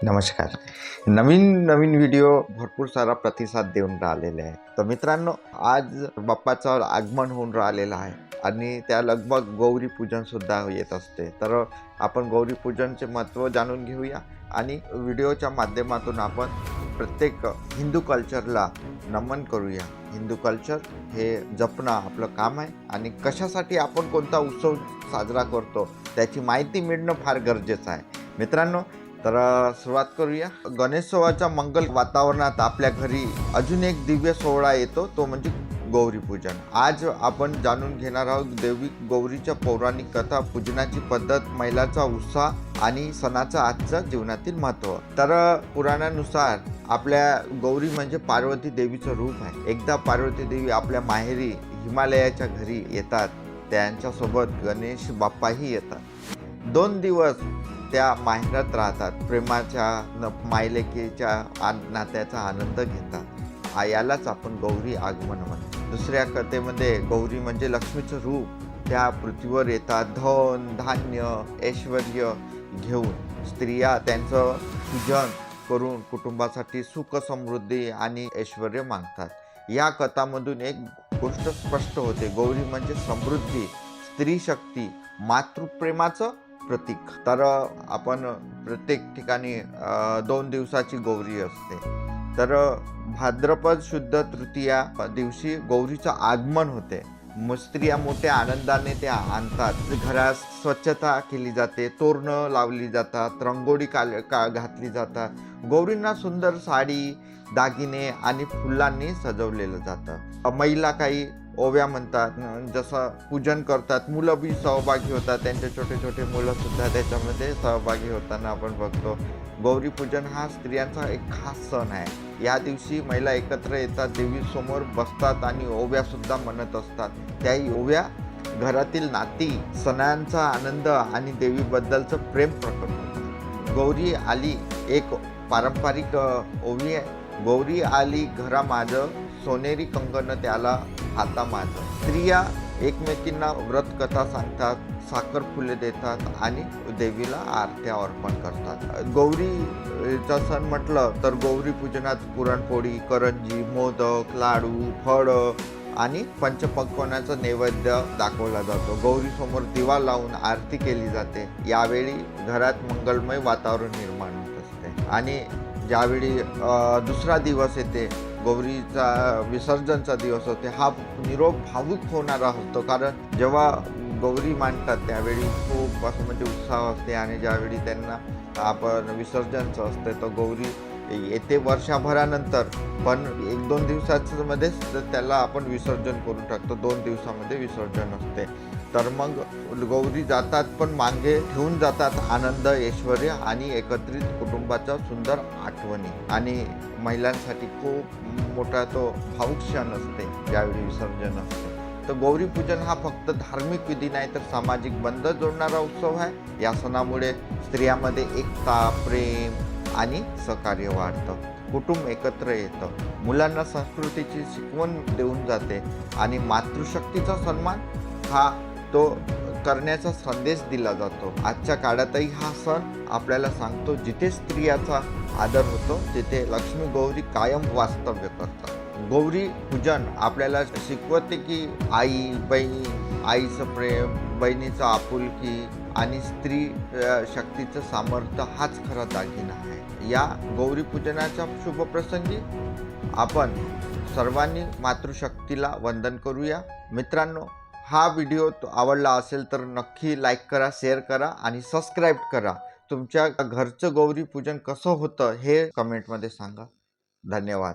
नमस्कार. नवीन व्हिडिओ भरपूर सारा प्रतिसाद देऊन राहिलेला आहे. तर मित्रांनो, आज बाप्पाचं आगमन होऊन राहिलेलं आहे आणि त्या लगभग गौरी पूजन सुद्धा येत असते. तर आपण गौरी पूजनचे महत्त्व जाणून घेऊया आणि व्हिडिओच्या माध्यमातून आपण प्रत्येक हिंदू कल्चरला नमन करूया. हिंदू कल्चर हे जपणं आपलं काम आहे आणि कशासाठी आपण कोणता उत्सव साजरा करतो त्याची माहिती मिळणं फार गरजेचं आहे. मित्रांनो, तर सुरुवात करूया. गणेशोत्सवाच्या मंगल वातावरणात आपल्या घरी अजून एक दिव्य सोहळा येतो, तो म्हणजे गौरी पूजन. आज आपण जाणून घेणार आहोत देवी गौरीच्या पौराणिक कथा, पूजनाची पद्धत, महिलांचा उत्साह आणि सणाचं आजचं जीवनातील महत्त्व. तर पुराणानुसार आपल्या गौरी म्हणजे पार्वती देवीचं रूप आहे. एकदा पार्वती देवी आपल्या माहेरी हिमालयाच्या घरी येतात. त्यांच्यासोबत गणेश बाप्पाही येतात. 2 दिवस त्या माहेरात राहतात. प्रेमाच्या मायलेकीच्या नात्याचा आनंद घेतात. यालाच आपण गौरी आगमन म्हणतो. दुसऱ्या कथेमध्ये गौरी म्हणजे लक्ष्मीचं रूप. त्या पृथ्वीवर येतात धन धान्य ऐश्वर्य घेऊन. स्त्रिया त्यांचं पूजन करून कुटुंबासाठी सुख समृद्धी आणि ऐश्वर्य मागतात. या कथामधून एक गोष्ट स्पष्ट होते, गौरी म्हणजे समृद्धी, स्त्री शक्ती, मातृप्रेमाचं प्रतीक. तर आपण प्रत्येक ठिकाणी 2 दिवसाची गौरी असते. तर भाद्रपद शुद्ध तृतीया दिवशी गौरीचं आगमन होते. स्त्रिया मोठ्या आनंदाने त्या आणतात. घरात स्वच्छता केली जाते, तोरणं लावली जातात, रंगोळी घातली जातात. गौरींना सुंदर साडी, दागिने आणि फुलांनी सजवलेलं जातं. महिला काही ओव्या म्हणतात, जसं पूजन करतात. मुलं बी सहभागी होतात, त्यांचे छोटे छोटे मुलं सुद्धा त्याच्यामध्ये सहभागी होताना आपण बघतो. गौरी पूजन हा स्त्रियांचा एक खास सण आहे. या दिवशी महिला एकत्र येतात, देवीसमोर बसतात आणि ओव्या सुद्धा म्हणत असतात. त्याही ओव्या घरातील नाती, सणांचा आनंद आणि देवीबद्दलचं प्रेम प्रकट होतं. गौरी आली एक पारंपरिक ओवी आहे. गौरी आली घरा माझं, सोनेरी कंगन त्याला हाता माझं. स्त्रिया एकमेकींना व्रत कथा सांगतात, साखर फुले देतात आणि देवीला आरत्या अर्पण करतात. गौरीचा सण म्हटलं तर गौरी पूजनात पुरणपोळी, करंजी, मोदक, लाडू, फळं आणि पंचपक्वान्नाचा नैवेद्य दाखवला जातो. गौरीसमोर दिवा लावून आरती केली जाते. यावेळी घरात मंगलमय वातावरण निर्माण होत असते. आणि ज्यावेळी दुसरा दिवस येते, गौरीचा विसर्जनचा दिवस होते, हा निरोप भावुक होणारा होतो. कारण जेव्हा गौरी मांडतात त्यावेळी खूप असं म्हणजे उत्साह असते आणि ज्यावेळी त्यांना आपण विसर्जनचं असते तर गौरी येते वर्षभरानंतर, पण 1-2 दिवसाचं मध्येच त्याला आपण विसर्जन करून टाकतो. 2 दिवसामध्ये विसर्जन असते. तर मग गौरी जातात, पण मागे ठेवून जातात आनंद, ऐश्वर्य आणि एकत्रित कुटुंबाच्या सुंदर आठवणी. आणि महिलांसाठी खूप मोठा तो भावुक क्षण असते ज्यावेळी विसर्जन असते. तर गौरी पूजन हा फक्त धार्मिक विधी नाही तर सामाजिक बंध जोडणारा उत्सव आहे. या सणामुळे स्त्रियांमध्ये एकता, प्रेम आणि सहकार्य वाढतं. कुटुंब एकत्र येतं. मुलांना संस्कृतीची शिकवण देऊन जाते आणि मातृशक्तीचा सन्मान हा तो करण्याचा संदेश दिला जातो. आजच्या काळातही हा सण आपल्याला सांगतो, जिथे स्त्रियाचा आदर होतो तिथे लक्ष्मी गौरी कायम वास्तव्य करतात. गौरी पूजन आपल्याला शिकवते की आई, बहीण, आईचं प्रेम, बहिणीचं आपुलकी आणि स्त्री शक्तीचं सामर्थ्य हाच खरा दागिना आहे. या गौरी पूजनाच्या शुभप्रसंगी आपण सर्वांनी मातृशक्तीला वंदन करूया. मित्रांनो, हा व्हिडिओ आवडला असेल तर नक्की लाईक करा, शेअर करा आणि सबस्क्राईब करा. तुमच्या घरचं गौरी पूजन कसं होतं हे कमेंटमध्ये सांगा. धन्यवाद.